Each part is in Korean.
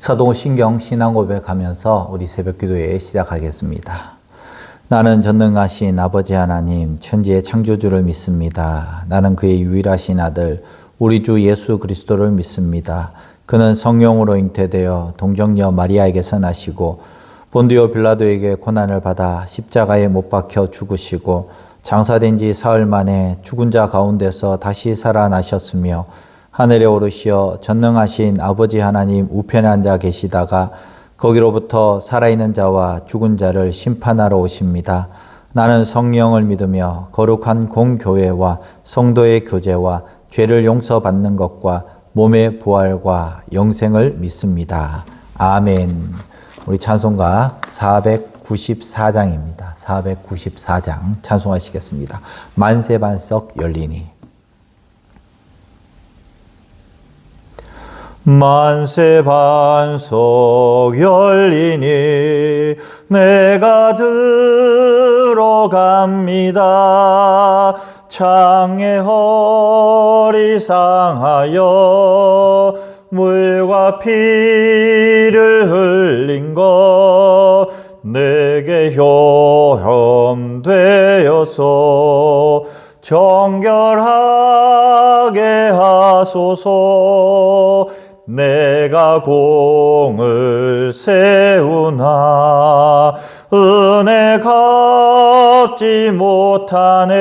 서동신경 신앙고백하면서 우리 새벽기도회 시작하겠습니다. 나는 전능하신 아버지 하나님, 천지의 창조주를 믿습니다. 나는 그의 유일하신 아들, 우리 주 예수 그리스도를 믿습니다. 그는 성령으로 잉태되어 동정녀 마리아에게서 나시고 본디오 빌라도에게 고난을 받아 십자가에 못 박혀 죽으시고 장사된 지 사흘 만에 죽은 자 가운데서 다시 살아나셨으며 하늘에 오르시어 전능하신 아버지 하나님 우편에 앉아 계시다가 거기로부터 살아있는 자와 죽은 자를 심판하러 오십니다. 나는 성령을 믿으며 거룩한 공교회와 성도의 교제와 죄를 용서받는 것과 몸의 부활과 영생을 믿습니다. 아멘. 우리 찬송가 494장입니다. 494장 찬송하시겠습니다. 만세반석 열리니. 만세반석 열리니 내가 들어갑니다. 창에 허리 상하여 물과 피를 흘린 것 내게 효험되어서 정결하게 하소서. 내가 공을 세우나 은혜 갚지 못하네.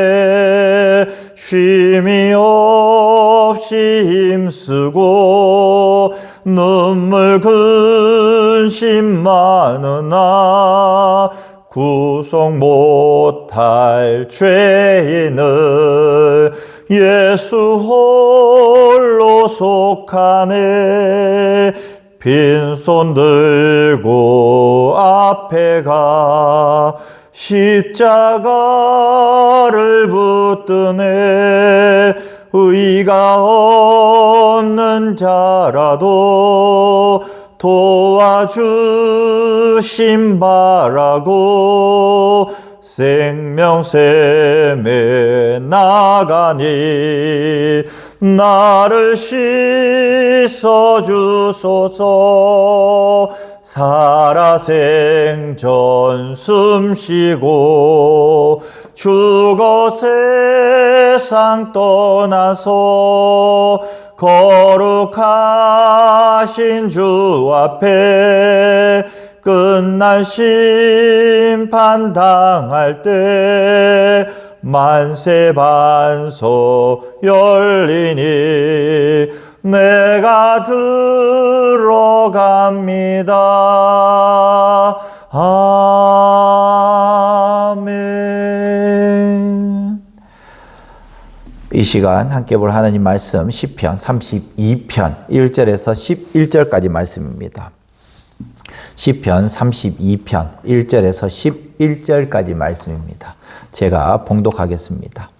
쉼이 없이 힘쓰고 눈물 근심 많으나 구속 못할 죄인을 예수 홀로 속하네. 빈손 들고 앞에 가 십자가를 붙드네. 의가 없는 자라도 도와주심 바라고 생명샘에 나가니 나를 씻어주소서. 살아생전 숨쉬고 죽어 세상 떠나서 거룩하신 주 앞에 끝날 심판 당할 때 만세반석 열리니 내가 들어갑니다. 아멘. 이 시간 함께 볼 하나님 말씀 시편 32편 1절에서 11절까지 말씀입니다. 시편 32편 1절에서 11절까지 말씀입니다. 제가 봉독하겠습니다.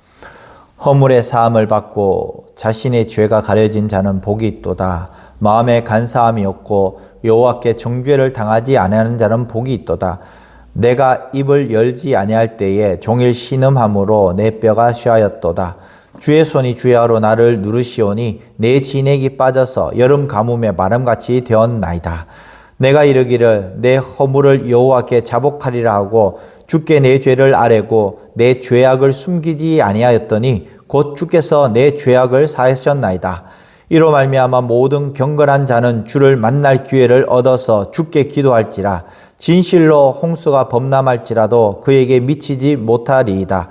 허물의 사함을 받고 자신의 죄가 가려진 자는 복이 있도다. 마음에 간사함이 없고 여호와께 정죄를 당하지 아니하는 자는 복이 있도다. 내가 입을 열지 아니할 때에 종일 신음함으로 내 뼈가 쇠하였도다. 주의 손이 주야로 나를 누르시오니 내 진액이 빠져서 여름 가뭄에 마름같이 되었나이다. 내가 이르기를 내 허물을 여호와께 자복하리라 하고 주께 내 죄를 아뢰고 내 죄악을 숨기지 아니하였더니 곧 주께서 내 죄악을 사하셨나이다. 이로 말미암아 모든 경건한 자는 주를 만날 기회를 얻어서 주께 기도할지라. 진실로 홍수가 범람할지라도 그에게 미치지 못하리이다.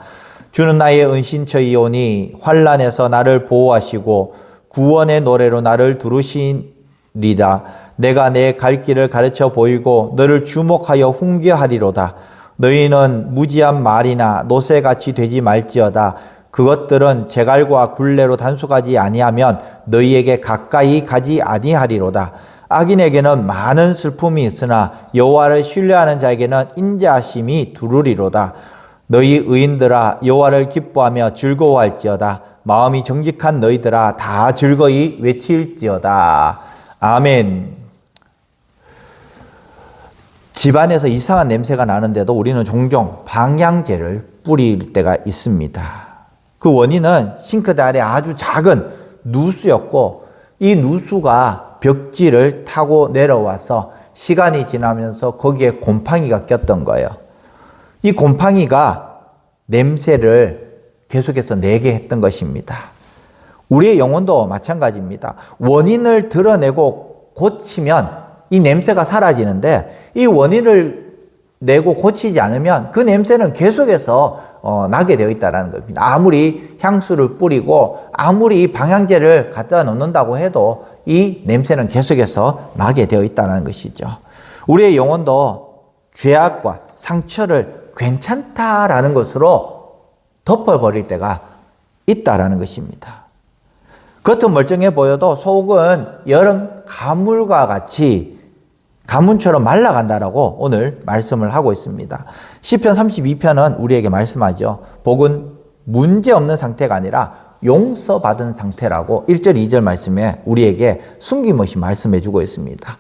주는 나의 은신처이오니 환난에서 나를 보호하시고 구원의 노래로 나를 두르시리다. 내가 내 갈 길을 가르쳐 보이고 너를 주목하여 훈계하리로다. 너희는 무지한 말이나 노새같이 되지 말지어다. 그것들은 제갈과 굴레로 단속하지 아니하면 너희에게 가까이 가지 아니하리로다. 악인에게는 많은 슬픔이 있으나 여호와를 신뢰하는 자에게는 인자하심이 두루리로다. 너희 의인들아 여호와를 기뻐하며 즐거워할지어다. 마음이 정직한 너희들아 다 즐거이 외칠지어다. 아멘. 집안에서 이상한 냄새가 나는데도 우리는 종종 방향제를 뿌릴 때가 있습니다. 그 원인은 싱크대 아래 아주 작은 누수였고 이 누수가 벽지를 타고 내려와서 시간이 지나면서 거기에 곰팡이가 꼈던 거예요. 이 곰팡이가 냄새를 계속해서 내게 했던 것입니다. 우리의 영혼도 마찬가지입니다. 원인을 드러내고 고치면 이 냄새가 사라지는데 이 원인을 내고 고치지 않으면 그 냄새는 계속해서 나게 되어 있다는 겁니다. 아무리 향수를 뿌리고 아무리 방향제를 갖다 놓는다고 해도 이 냄새는 계속해서 나게 되어 있다는 것이죠. 우리의 영혼도 죄악과 상처를 괜찮다라는 것으로 덮어버릴 때가 있다라는 것입니다. 겉은 멀쩡해 보여도 속은 여름 가물과 같이 가문처럼 말라간다라고 오늘 말씀을 하고 있습니다. 시편 32편은 우리에게 말씀하죠. 복은 문제 없는 상태가 아니라 용서받은 상태라고 1절, 2절 말씀에 우리에게 숨김없이 말씀해 주고 있습니다.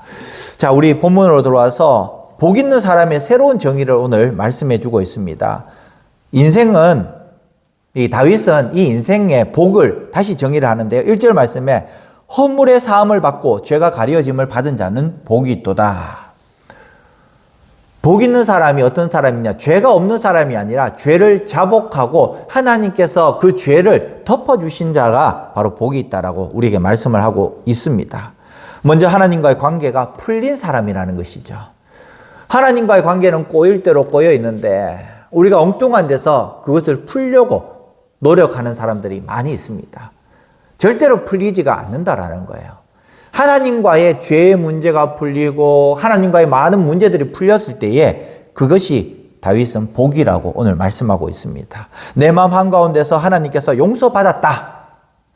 자, 우리 본문으로 들어와서 복 있는 사람의 새로운 정의를 오늘 말씀해 주고 있습니다. 인생은, 이 다윗은 이 인생의 복을 다시 정의를 하는데요. 1절 말씀에 허물의 사함을 받고 죄가 가려짐을 받은 자는 복이 있도다. 복 있는 사람이 어떤 사람이냐? 죄가 없는 사람이 아니라 죄를 자복하고 하나님께서 그 죄를 덮어주신 자가 바로 복이 있다라고 우리에게 말씀을 하고 있습니다. 먼저 하나님과의 관계가 풀린 사람이라는 것이죠. 하나님과의 관계는 꼬일 대로 꼬여 있는데 우리가 엉뚱한 데서 그것을 풀려고 노력하는 사람들이 많이 있습니다. 절대로 풀리지가 않는다라는 거예요. 하나님과의 죄의 문제가 풀리고 하나님과의 많은 문제들이 풀렸을 때에 그것이 다윗은 복이라고 오늘 말씀하고 있습니다. 내 마음 한가운데서 하나님께서 용서받았다.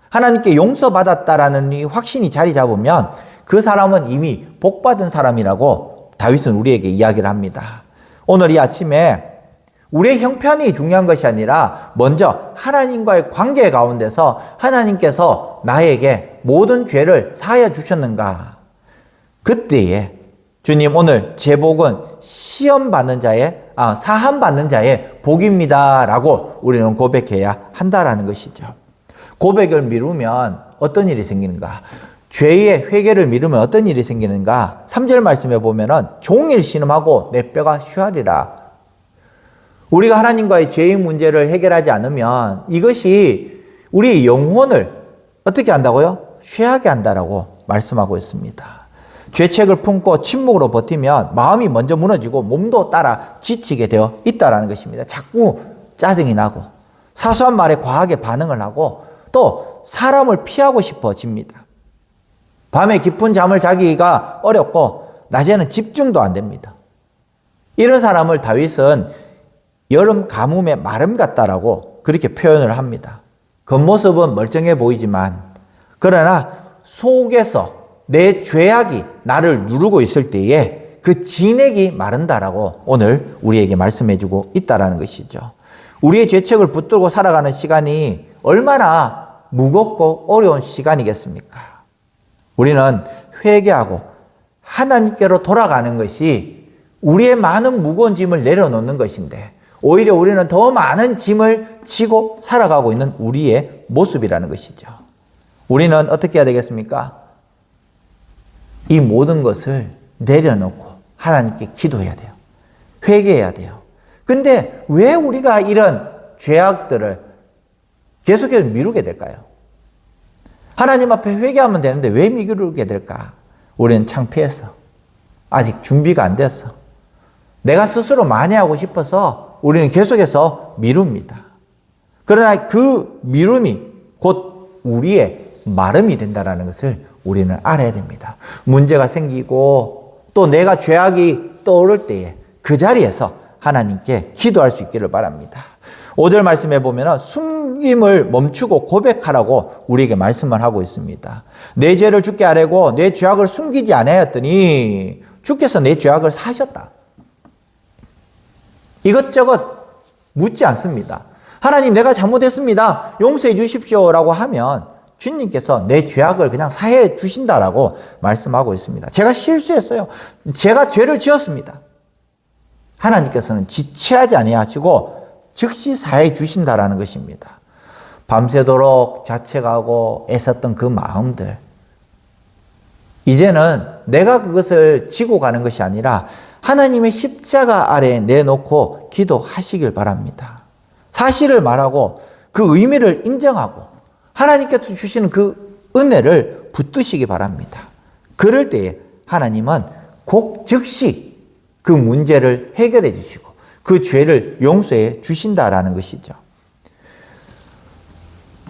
하나님께 용서받았다라는 이 확신이 자리 잡으면 그 사람은 이미 복받은 사람이라고 다윗은 우리에게 이야기를 합니다. 오늘 이 아침에 우리의 형편이 중요한 것이 아니라 먼저 하나님과의 관계 가운데서 하나님께서 나에게 모든 죄를 사하여 주셨는가? 그때에 주님 오늘 제 복은 사함 받는 자의 복입니다 라고 우리는 고백해야 한다라는 것이죠. 고백을 미루면 어떤 일이 생기는가? 죄의 회개를 미루면 어떤 일이 생기는가? 3절 말씀에 보면은 종일 신음하고 내 뼈가 쉬하리라. 우리가 하나님과의 죄의 문제를 해결하지 않으면 이것이 우리 영혼을 어떻게 한다고요? 쉬하게 한다라고 말씀하고 있습니다. 죄책을 품고 침묵으로 버티면 마음이 먼저 무너지고 몸도 따라 지치게 되어 있다는 것입니다. 자꾸 짜증이 나고 사소한 말에 과하게 반응을 하고 또 사람을 피하고 싶어집니다. 밤에 깊은 잠을 자기가 어렵고 낮에는 집중도 안 됩니다. 이런 사람을 다윗은 여름 가뭄의 마름 같다라고 그렇게 표현을 합니다. 겉모습은 멀쩡해 보이지만 그러나 속에서 내 죄악이 나를 누르고 있을 때에 그 진액이 마른다라고 오늘 우리에게 말씀해주고 있다라는 것이죠. 우리의 죄책을 붙들고 살아가는 시간이 얼마나 무겁고 어려운 시간이겠습니까? 우리는 회개하고 하나님께로 돌아가는 것이 우리의 많은 무거운 짐을 내려놓는 것인데 오히려 우리는 더 많은 짐을 지고 살아가고 있는 우리의 모습이라는 것이죠. 우리는 어떻게 해야 되겠습니까? 이 모든 것을 내려놓고 하나님께 기도해야 돼요. 회개해야 돼요. 근데 왜 우리가 이런 죄악들을 계속해서 미루게 될까요? 하나님 앞에 회개하면 되는데 왜 미루게 될까? 우리는 창피해서, 아직 준비가 안 됐어. 내가 스스로 만회하고 싶어서 우리는 계속해서 미룹니다. 그러나 그 미룸이 곧 우리의 마름이 된다는 것을 우리는 알아야 됩니다. 문제가 생기고 또 내가 죄악이 떠오를 때에 그 자리에서 하나님께 기도할 수 있기를 바랍니다. 5절 말씀해 보면 숨김을 멈추고 고백하라고 우리에게 말씀을 하고 있습니다. 내 죄를 주께 아뢰고 내 죄악을 숨기지 아니하였더니 주께서 내 죄악을 사하셨다. 이것저것 묻지 않습니다. 하나님 내가 잘못했습니다. 용서해 주십시오라고 하면 주님께서 내 죄악을 그냥 사해 주신다라고 말씀하고 있습니다. 제가 실수했어요. 제가 죄를 지었습니다. 하나님께서는 지체하지 아니하시고 즉시 사해 주신다라는 것입니다. 밤새도록 자책하고 애썼던 그 마음들, 이제는 내가 그것을 지고 가는 것이 아니라 하나님의 십자가 아래에 내놓고 기도하시길 바랍니다. 사실을 말하고 그 의미를 인정하고 하나님께서 주시는 그 은혜를 붙드시기 바랍니다. 그럴 때에 하나님은 곧 즉시 그 문제를 해결해 주시고 그 죄를 용서해 주신다라는 것이죠.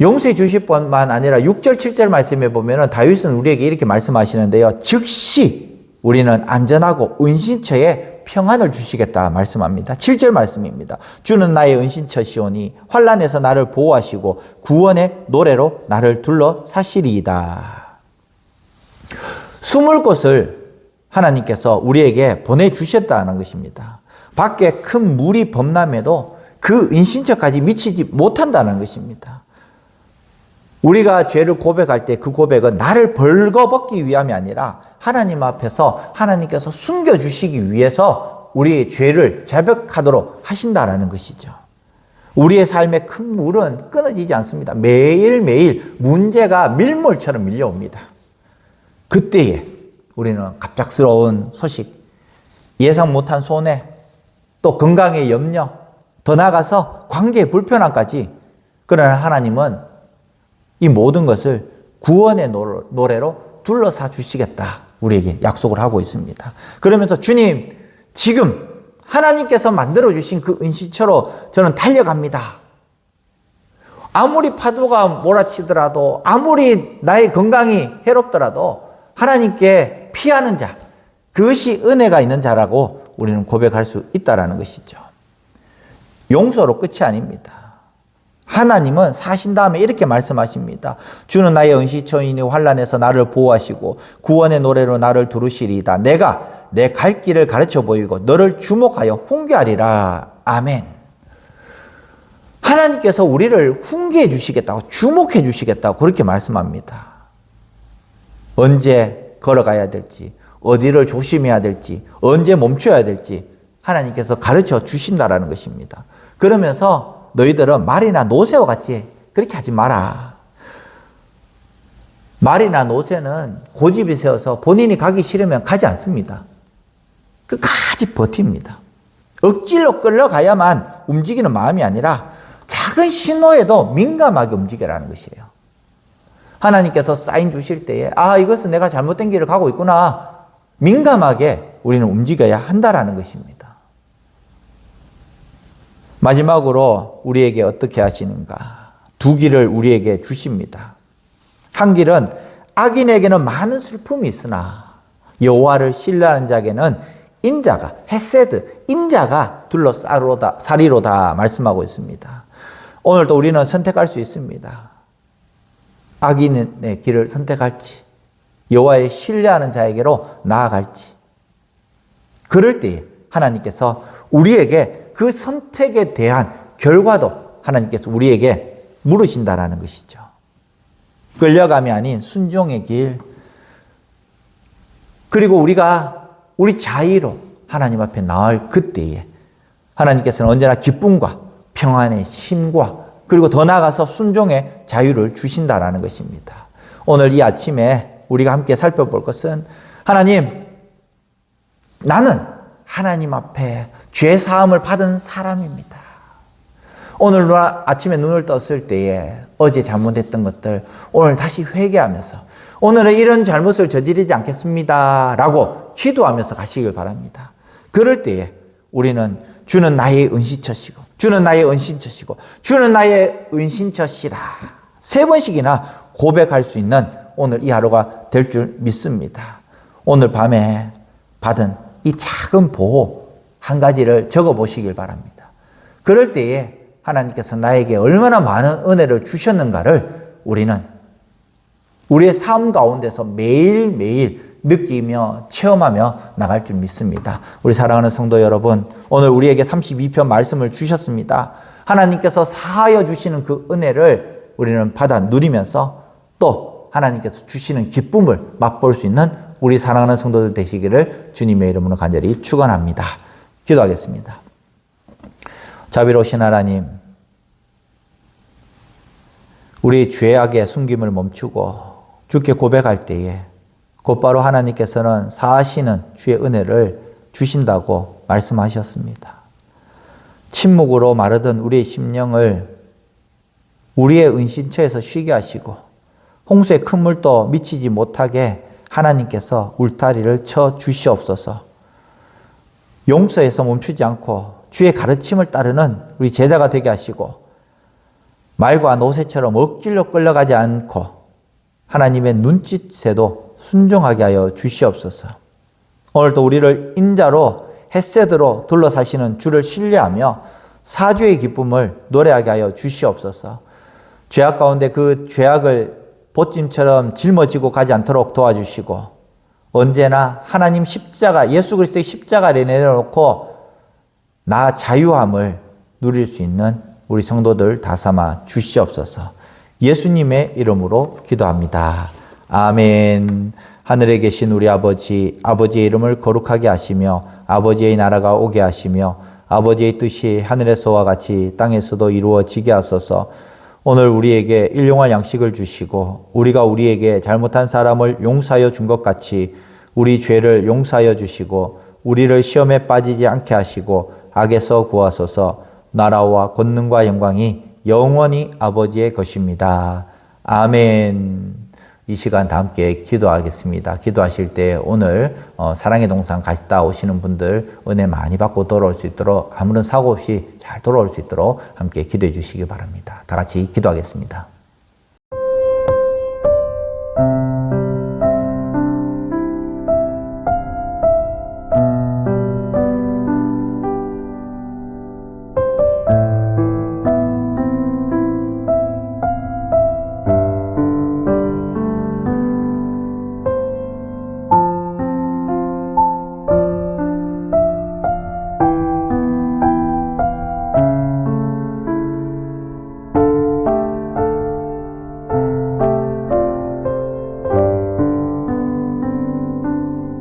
용서해 주실 뿐만 아니라 6절, 7절 말씀에 보면 다윗은 우리에게 이렇게 말씀하시는데요. 즉시 우리는 안전하고 은신처에 평안을 주시겠다 말씀합니다. 7절 말씀입니다. 주는 나의 은신처시오니 환난에서 나를 보호하시고 구원의 노래로 나를 둘러사시리이다. 숨을 곳을 하나님께서 우리에게 보내주셨다는 것입니다. 밖에 큰 물이 범람해도 그 은신처까지 미치지 못한다는 것입니다. 우리가 죄를 고백할 때 그 고백은 나를 벌거벗기 위함이 아니라 하나님 앞에서 하나님께서 숨겨주시기 위해서 우리의 죄를 자백하도록 하신다는 것이죠. 우리의 삶의 큰 물은 끊어지지 않습니다. 매일매일 문제가 밀물처럼 밀려옵니다. 그때에 우리는 갑작스러운 소식, 예상 못한 손해, 또 건강의 염려, 더 나아가서 관계의 불편함까지, 그러나 하나님은 이 모든 것을 구원의 노래로 둘러싸 주시겠다 우리에게 약속을 하고 있습니다. 그러면서 주님, 지금 하나님께서 만들어 주신 그 은신처로 저는 달려갑니다. 아무리 파도가 몰아치더라도, 아무리 나의 건강이 해롭더라도 하나님께 피하는 자, 그것이 은혜가 있는 자라고 우리는 고백할 수 있다는 것이죠. 용서로 끝이 아닙니다. 하나님은 사신 다음에 이렇게 말씀하십니다. 주는 나의 은신처이니 환난에서 나를 보호하시고 구원의 노래로 나를 두르시리이다. 내가 내 갈 길을 가르쳐 보이고 너를 주목하여 훈계하리라. 아멘. 하나님께서 우리를 훈계해 주시겠다고, 주목해 주시겠다고 그렇게 말씀합니다. 언제 걸어가야 될지, 어디를 조심해야 될지, 언제 멈춰야 될지 하나님께서 가르쳐 주신다라는 것입니다. 그러면서 너희들은 말이나 노새와 같이 그렇게 하지 마라. 말이나 노새는 고집이 세워서 본인이 가기 싫으면 가지 않습니다. 끝까지 버팁니다. 억지로 끌려가야만 움직이는 마음이 아니라 작은 신호에도 민감하게 움직여라는 것이에요. 하나님께서 사인 주실 때에 이것은 내가 잘못된 길을 가고 있구나, 민감하게 우리는 움직여야 한다라는 것입니다. 마지막으로 우리에게 어떻게 하시는가? 두 길을 우리에게 주십니다. 한 길은 악인에게는 많은 슬픔이 있으나 여호와를 신뢰하는 자에게는 인자가, 헤세드, 인자가 둘러싸리로다 말씀하고 있습니다. 오늘도 우리는 선택할 수 있습니다. 악인의 길을 선택할지, 여호와를 신뢰하는 자에게로 나아갈지. 그럴 때 하나님께서 우리에게 그 선택에 대한 결과도 하나님께서 우리에게 물으신다라는 것이죠. 끌려감이 아닌 순종의 길, 그리고 우리가 우리 자의로 하나님 앞에 나올 그때에 하나님께서는 언제나 기쁨과 평안의 힘과 그리고 더 나아가서 순종의 자유를 주신다라는 것입니다. 오늘 이 아침에 우리가 함께 살펴볼 것은, 하나님, 나는 하나님 앞에 죄 사함을 받은 사람입니다. 오늘 아침에 눈을 떴을 때에 어제 잘못했던 것들 오늘 다시 회개하면서 오늘은 이런 잘못을 저지르지 않겠습니다 라고 기도하면서 가시길 바랍니다. 그럴 때에 우리는 주는 나의 은신처시고 주는 나의 은신처시고 주는 나의 은신처시라 3번씩이나 고백할 수 있는 오늘 이 하루가 될 줄 믿습니다. 오늘 밤에 받은 이 작은 보호 한 가지를 적어보시길 바랍니다. 그럴 때에 하나님께서 나에게 얼마나 많은 은혜를 주셨는가를 우리는 우리의 삶 가운데서 매일매일 느끼며 체험하며 나갈 줄 믿습니다. 우리 사랑하는 성도 여러분, 오늘 우리에게 32편 말씀을 주셨습니다. 하나님께서 사하여 주시는 그 은혜를 우리는 받아 누리면서 또 하나님께서 주시는 기쁨을 맛볼 수 있는 우리 사랑하는 성도들 되시기를 주님의 이름으로 간절히 축원합니다. 기도하겠습니다. 자비로우신 하나님, 우리 죄악의 숨김을 멈추고 주께 고백할 때에 곧바로 하나님께서는 사하시는 주의 은혜를 주신다고 말씀하셨습니다. 침묵으로 마르던 우리의 심령을 우리의 은신처에서 쉬게 하시고 홍수의 큰 물도 미치지 못하게 하나님께서 울타리를 쳐 주시옵소서. 용서에서 멈추지 않고 주의 가르침을 따르는 우리 제자가 되게 하시고 말과 노새처럼 억지로 끌려가지 않고 하나님의 눈짓에도 순종하게 하여 주시옵소서. 오늘도 우리를 인자로 헷세드로 둘러사시는 주를 신뢰하며 사주의 기쁨을 노래하게 하여 주시옵소서. 죄악 가운데 그 죄악을 보찜처럼 짊어지고 가지 않도록 도와주시고 언제나 하나님 십자가, 예수 그리스도의 십자가를 내려놓고 나 자유함을 누릴 수 있는 우리 성도들 다 삼아 주시옵소서. 예수님의 이름으로 기도합니다. 아멘. 하늘에 계신 우리 아버지, 아버지의 이름을 거룩하게 하시며 아버지의 나라가 오게 하시며 아버지의 뜻이 하늘에서와 같이 땅에서도 이루어지게 하소서. 오늘 우리에게 일용할 양식을 주시고 우리가 우리에게 잘못한 사람을 용서하여 준 것 같이 우리 죄를 용서하여 주시고 우리를 시험에 빠지지 않게 하시고 악에서 구하소서. 나라와 권능과 영광이 영원히 아버지의 것입니다. 아멘. 이 시간 다 함께 기도하겠습니다. 기도하실 때 오늘 사랑의 동산 갔다 오시는 분들 은혜 많이 받고 돌아올 수 있도록 아무런 사고 없이 잘 돌아올 수 있도록 함께 기도해 주시기 바랍니다. 다 같이 기도하겠습니다.